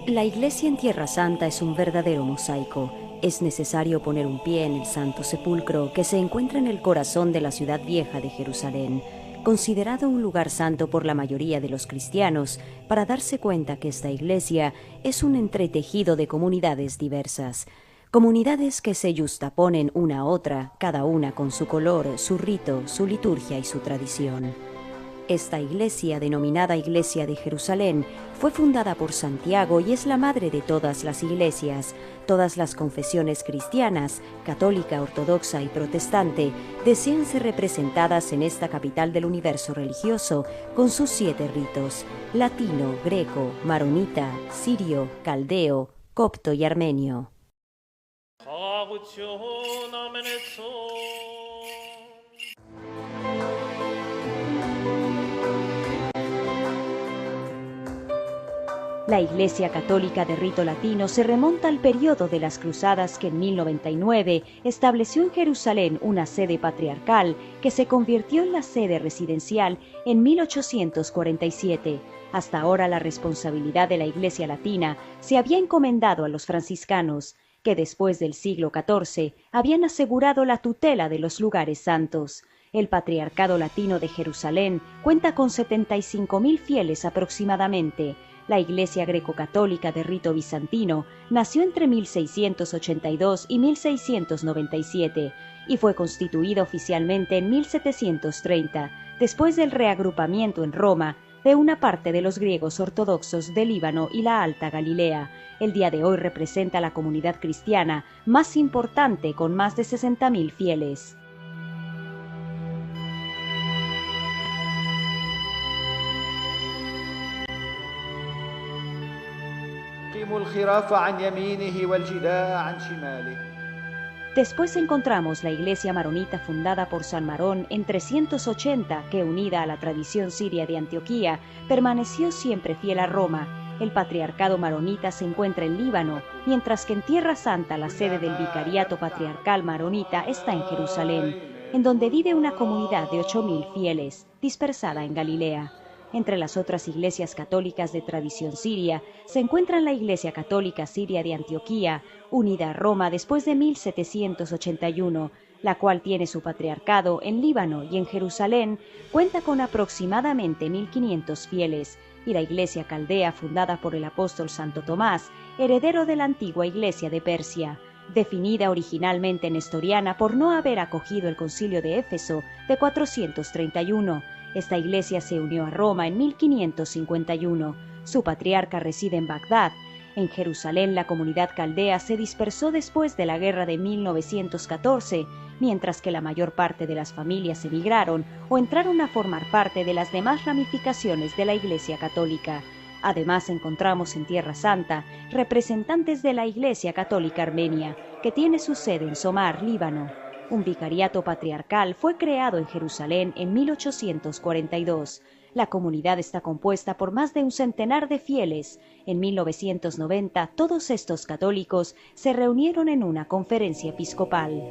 La iglesia en Tierra Santa es un verdadero mosaico. Es necesario poner un pie en el Santo Sepulcro, que se encuentra en el corazón de la ciudad vieja de Jerusalén, considerado un lugar santo por la mayoría de los cristianos, para darse cuenta que esta iglesia es un entretejido de comunidades diversas. Comunidades que se yuxtaponen una a otra, cada una con su color, su rito, su liturgia y su tradición. Esta iglesia, denominada Iglesia de Jerusalén, fue fundada por Santiago y es la madre de todas las iglesias. Todas las confesiones cristianas, católica, ortodoxa y protestante, desean ser representadas en esta capital del universo religioso con sus 7 ritos: latino, greco, maronita, sirio, caldeo, copto y armenio. La Iglesia Católica de rito latino se remonta al periodo de las Cruzadas, que en 1099 estableció en Jerusalén una sede patriarcal que se convirtió en la sede residencial en 1847. Hasta ahora la responsabilidad de la Iglesia Latina se había encomendado a los franciscanos, que después del siglo XIV habían asegurado la tutela de los lugares santos. El Patriarcado Latino de Jerusalén cuenta con 75.000 fieles aproximadamente. La Iglesia Greco-Católica de rito bizantino nació entre 1682 y 1697 y fue constituida oficialmente en 1730, después del reagrupamiento en Roma de una parte de los griegos ortodoxos del Líbano y la Alta Galilea. El día de hoy representa la comunidad cristiana más importante, con más de 60.000 fieles. Después encontramos la iglesia maronita fundada por San Marón en 380, que, unida a la tradición siria de Antioquía, permaneció siempre fiel a Roma. El patriarcado maronita se encuentra en Líbano, mientras que en Tierra Santa la sede del vicariato patriarcal maronita está en Jerusalén, en donde vive una comunidad de 8.000 fieles, dispersada en Galilea. Entre las otras iglesias católicas de tradición siria se encuentran la Iglesia Católica Siria de Antioquía, unida a Roma después de 1781, la cual tiene su patriarcado en Líbano, y en Jerusalén cuenta con aproximadamente 1.500 fieles, y la Iglesia Caldea, fundada por el apóstol Santo Tomás, heredero de la antigua Iglesia de Persia, definida originalmente nestoriana por no haber acogido el Concilio de Éfeso de 431. Esta iglesia se unió a Roma en 1551. Su patriarca reside en Bagdad. En Jerusalén, la comunidad caldea se dispersó después de la guerra de 1914, mientras que la mayor parte de las familias emigraron o entraron a formar parte de las demás ramificaciones de la Iglesia Católica. Además, encontramos en Tierra Santa representantes de la Iglesia Católica Armenia, que tiene su sede en Somar, Líbano. Un vicariato patriarcal fue creado en Jerusalén en 1842. La comunidad está compuesta por más de un centenar de fieles. En 1990, todos estos católicos se reunieron en una conferencia episcopal.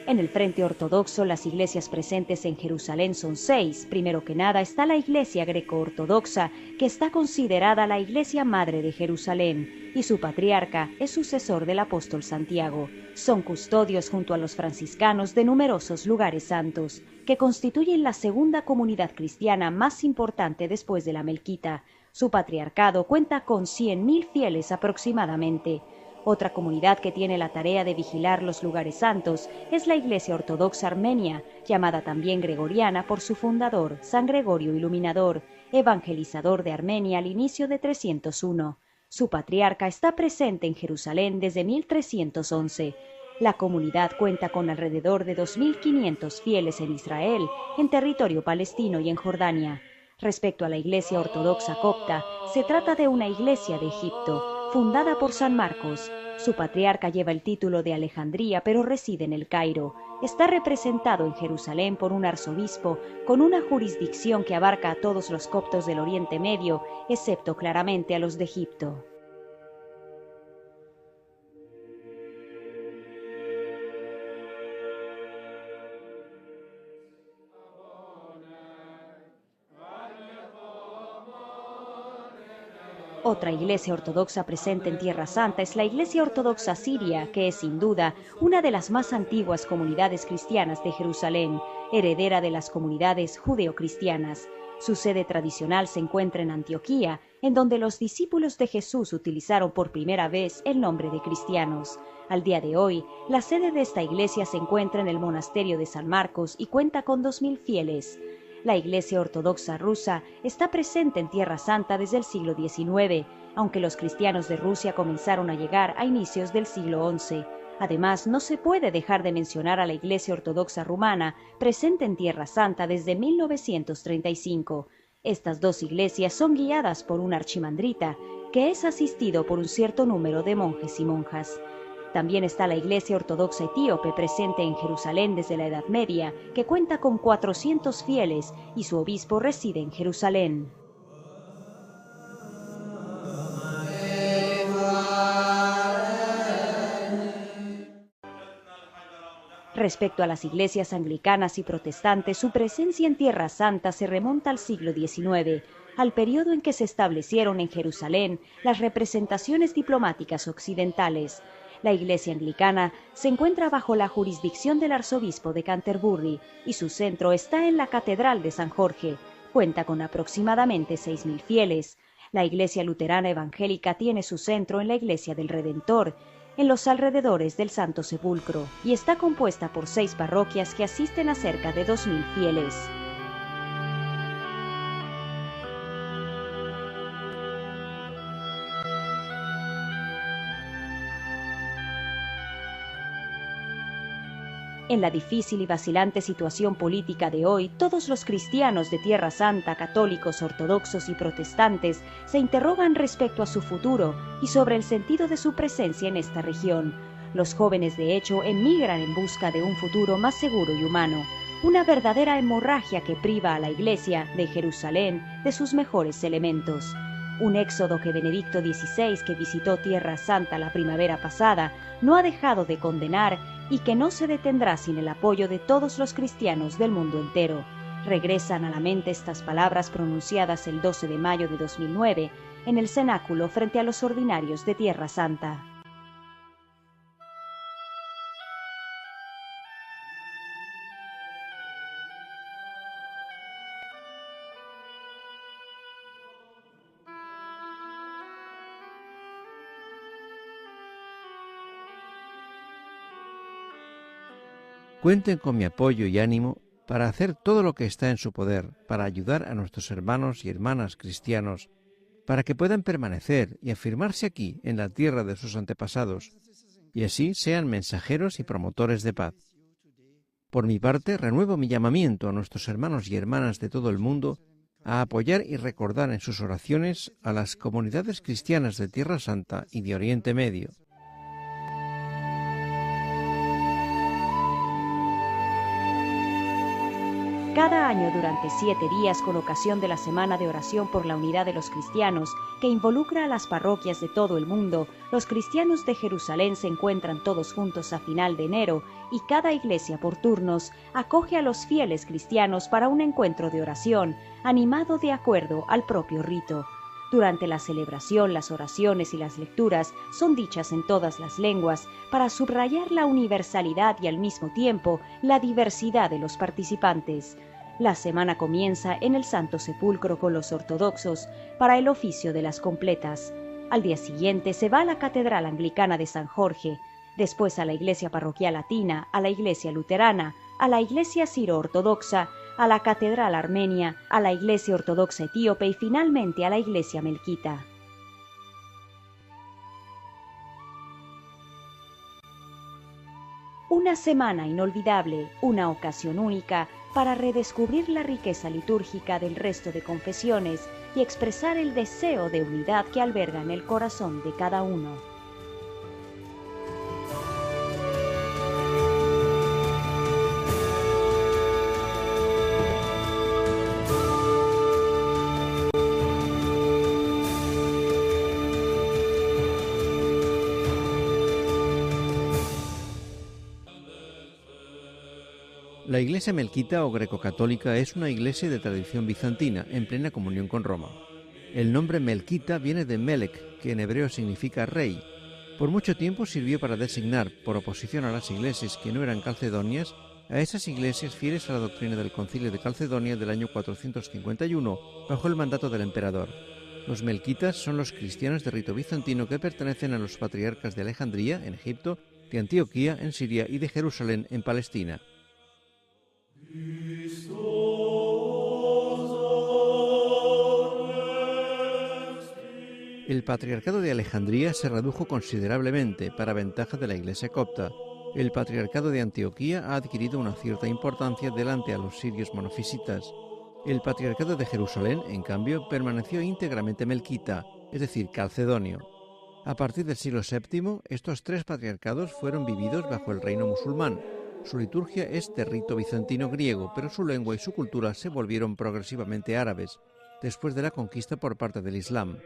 En el frente ortodoxo, las iglesias presentes en Jerusalén son 6. Primero que nada está la Iglesia Greco-Ortodoxa, que está considerada la Iglesia Madre de Jerusalén, y su patriarca es sucesor del apóstol Santiago. Son custodios junto a los franciscanos de numerosos lugares santos, que constituyen la segunda comunidad cristiana más importante después de la melquita. Su patriarcado cuenta con 100.000 fieles aproximadamente. Otra comunidad que tiene la tarea de vigilar los lugares santos es la Iglesia Ortodoxa Armenia, llamada también Gregoriana por su fundador, San Gregorio Iluminador, evangelizador de Armenia al inicio de 301. Su patriarca está presente en Jerusalén desde 1311. La comunidad cuenta con alrededor de 2.500 fieles en Israel, en territorio palestino y en Jordania. Respecto a la Iglesia Ortodoxa Copta, se trata de una iglesia de Egipto, fundada por San Marcos. Su patriarca lleva el título de Alejandría, pero reside en el Cairo. Está representado en Jerusalén por un arzobispo con una jurisdicción que abarca a todos los coptos del Oriente Medio, excepto claramente a los de Egipto. Otra iglesia ortodoxa presente en Tierra Santa es la Iglesia Ortodoxa Siria, que es sin duda una de las más antiguas comunidades cristianas de Jerusalén, heredera de las comunidades judeocristianas. Su sede tradicional se encuentra en Antioquía, en donde los discípulos de Jesús utilizaron por primera vez el nombre de cristianos. Al día de hoy, la sede de esta iglesia se encuentra en el monasterio de San Marcos y cuenta con 2000 fieles. La Iglesia Ortodoxa rusa está presente en Tierra Santa desde el siglo XIX, aunque los cristianos de Rusia comenzaron a llegar a inicios del siglo XI. Además, no se puede dejar de mencionar a la Iglesia Ortodoxa rumana, presente en Tierra Santa desde 1935. Estas dos iglesias son guiadas por un archimandrita, que es asistido por un cierto número de monjes y monjas. También está la Iglesia Ortodoxa Etíope presente en Jerusalén desde la Edad Media, que cuenta con 400 fieles y su obispo reside en Jerusalén. Respecto a las iglesias anglicanas y protestantes, su presencia en Tierra Santa se remonta al siglo XIX, al periodo en que se establecieron en Jerusalén las representaciones diplomáticas occidentales. La Iglesia anglicana se encuentra bajo la jurisdicción del arzobispo de Canterbury y su centro está en la Catedral de San Jorge. Cuenta con aproximadamente 6000 fieles. La Iglesia luterana evangélica tiene su centro en la Iglesia del Redentor, en los alrededores del Santo Sepulcro, y está compuesta por 6 parroquias que asisten a cerca de 2000 fieles. En la difícil y vacilante situación política de hoy, todos los cristianos de Tierra Santa, católicos, ortodoxos y protestantes, se interrogan respecto a su futuro y sobre el sentido de su presencia en esta región. Los jóvenes, de hecho, emigran en busca de un futuro más seguro y humano, una verdadera hemorragia que priva a la Iglesia de Jerusalén de sus mejores elementos. Un éxodo que Benedicto XVI, que visitó Tierra Santa la primavera pasada, no ha dejado de condenar y que no se detendrá sin el apoyo de todos los cristianos del mundo entero. Regresan a la mente estas palabras pronunciadas el 12 de mayo de 2009 en el cenáculo frente a los ordinarios de Tierra Santa. Cuenten con mi apoyo y ánimo para hacer todo lo que está en su poder para ayudar a nuestros hermanos y hermanas cristianos para que puedan permanecer y afirmarse aquí en la tierra de sus antepasados y así sean mensajeros y promotores de paz. Por mi parte, renuevo mi llamamiento a nuestros hermanos y hermanas de todo el mundo a apoyar y recordar en sus oraciones a las comunidades cristianas de Tierra Santa y de Oriente Medio. Cada año durante 7 días, con ocasión de la Semana de Oración por la Unidad de los Cristianos, que involucra a las parroquias de todo el mundo, los cristianos de Jerusalén se encuentran todos juntos a final de enero y cada iglesia por turnos acoge a los fieles cristianos para un encuentro de oración, animado de acuerdo al propio rito. Durante la celebración, las oraciones y las lecturas son dichas en todas las lenguas para subrayar la universalidad y al mismo tiempo la diversidad de los participantes. La semana comienza en el Santo Sepulcro con los ortodoxos para el oficio de las completas. Al día siguiente se va a la Catedral Anglicana de San Jorge, después a la Iglesia Parroquial Latina, a la Iglesia Luterana, a la Iglesia Siro-Ortodoxa, a la Catedral Armenia, a la Iglesia Ortodoxa Etíope y finalmente a la Iglesia Melquita. Una semana inolvidable, una ocasión única para redescubrir la riqueza litúrgica del resto de confesiones y expresar el deseo de unidad que alberga en el corazón de cada uno. La Iglesia melquita o grecocatólica es una iglesia de tradición bizantina en plena comunión con Roma. El nombre melquita viene de Melech, que en hebreo significa rey. Por mucho tiempo sirvió para designar, por oposición a las iglesias que no eran calcedonias, a esas iglesias fieles a la doctrina del Concilio de Calcedonia del año 451, bajo el mandato del emperador. Los melquitas son los cristianos de rito bizantino que pertenecen a los patriarcas de Alejandría, en Egipto, de Antioquía, en Siria, y de Jerusalén, en Palestina. El patriarcado de Alejandría se redujo considerablemente para ventaja de la Iglesia copta. El patriarcado de Antioquía ha adquirido una cierta importancia delante a los sirios monofisitas. El patriarcado de Jerusalén, en cambio, permaneció íntegramente melquita, es decir, calcedonio. A partir del siglo VII, estos tres patriarcados fueron vividos bajo el reino musulmán. Su liturgia es de rito bizantino griego, pero su lengua y su cultura se volvieron progresivamente árabes, después de la conquista por parte del Islam.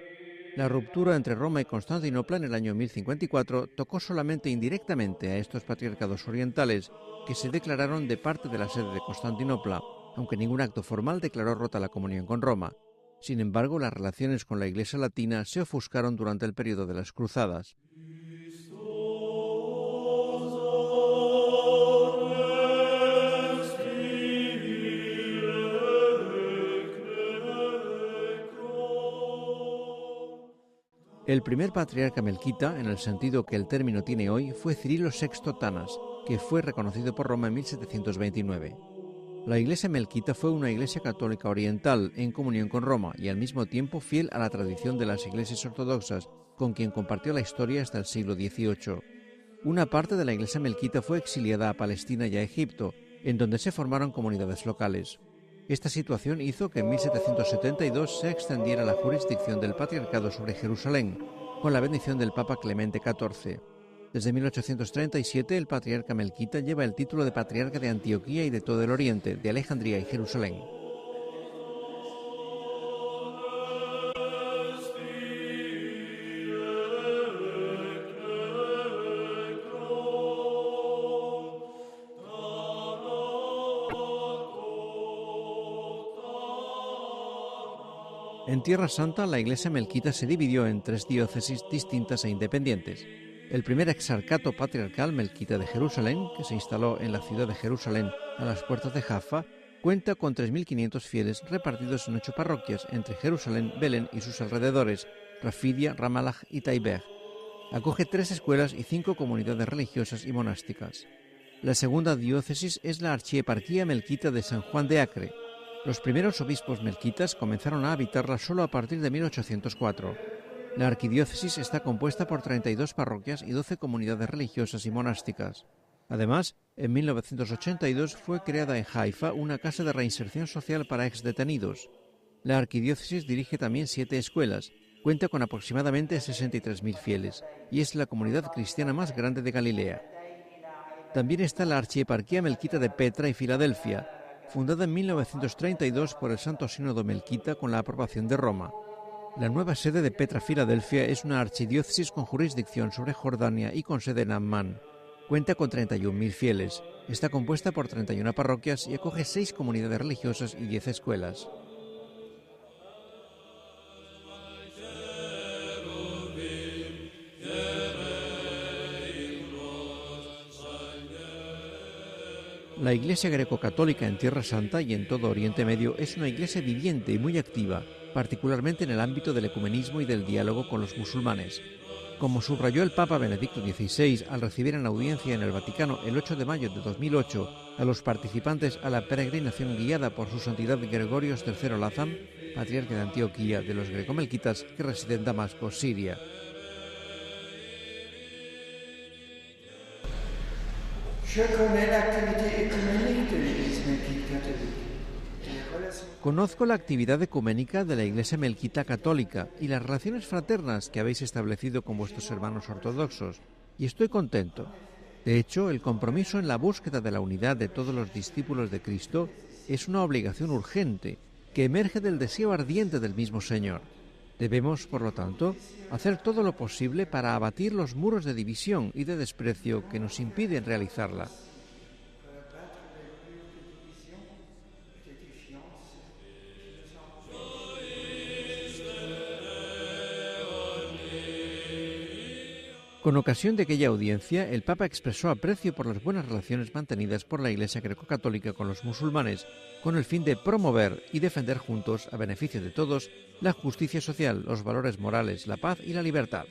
La ruptura entre Roma y Constantinopla en el año 1054 tocó solamente indirectamente a estos patriarcados orientales, que se declararon de parte de la sede de Constantinopla, aunque ningún acto formal declaró rota la comunión con Roma. Sin embargo, las relaciones con la Iglesia latina se ofuscaron durante el periodo de las Cruzadas. El primer patriarca melquita, en el sentido que el término tiene hoy, fue Cirilo VI Tanas, que fue reconocido por Roma en 1729. La iglesia melquita fue una iglesia católica oriental en comunión con Roma y al mismo tiempo fiel a la tradición de las iglesias ortodoxas, con quien compartió la historia hasta el siglo XVIII. Una parte de la iglesia melquita fue exiliada a Palestina y a Egipto, en donde se formaron comunidades locales. Esta situación hizo que en 1772 se extendiera la jurisdicción del patriarcado sobre Jerusalén, con la bendición del Papa Clemente XIV. Desde 1837 el patriarca melquita lleva el título de patriarca de Antioquía y de todo el Oriente, de Alejandría y Jerusalén. En Tierra Santa, la Iglesia melquita se dividió en tres diócesis distintas e independientes. El primer exarcato patriarcal melquita de Jerusalén, que se instaló en la ciudad de Jerusalén a las puertas de Jaffa, cuenta con 3.500 fieles repartidos en 8 parroquias entre Jerusalén, Belén y sus alrededores, Rafidia, Ramallah y Taibeh. Acoge 3 escuelas y 5 comunidades religiosas y monásticas. La segunda diócesis es la archieparquía melquita de San Juan de Acre. Los primeros obispos melquitas comenzaron a habitarla solo a partir de 1804. La arquidiócesis está compuesta por 32 parroquias y 12 comunidades religiosas y monásticas. Además, en 1982 fue creada en Haifa una casa de reinserción social para exdetenidos. La arquidiócesis dirige también 7 escuelas, cuenta con aproximadamente 63.000 fieles y es la comunidad cristiana más grande de Galilea. También está la archieparquía melquita de Petra y Filadelfia, fundada en 1932 por el Santo Sínodo melquita con la aprobación de Roma. La nueva sede de Petra Filadelfia es una archidiócesis con jurisdicción sobre Jordania y con sede en Ammán. Cuenta con 31.000 fieles, está compuesta por 31 parroquias y acoge 6 comunidades religiosas y 10 escuelas. La Iglesia greco-católica en Tierra Santa y en todo Oriente Medio es una iglesia viviente y muy activa, particularmente en el ámbito del ecumenismo y del diálogo con los musulmanes. Como subrayó el Papa Benedicto XVI al recibir en audiencia en el Vaticano el 8 de mayo de 2008 a los participantes a la peregrinación guiada por su santidad Gregorio III Lazam, patriarca de Antioquía de los grecomelquitas que reside en Damasco, Siria. Conozco la actividad ecuménica de la Iglesia melquita católica y las relaciones fraternas que habéis establecido con vuestros hermanos ortodoxos, y estoy contento. De hecho, el compromiso en la búsqueda de la unidad de todos los discípulos de Cristo es una obligación urgente que emerge del deseo ardiente del mismo Señor. Debemos, por lo tanto, hacer todo lo posible para abatir los muros de división y de desprecio que nos impiden realizarla. Con ocasión de aquella audiencia, el Papa expresó aprecio por las buenas relaciones mantenidas por la Iglesia greco-católica con los musulmanes, con el fin de promover y defender juntos, a beneficio de todos, la justicia social, los valores morales, la paz y la libertad.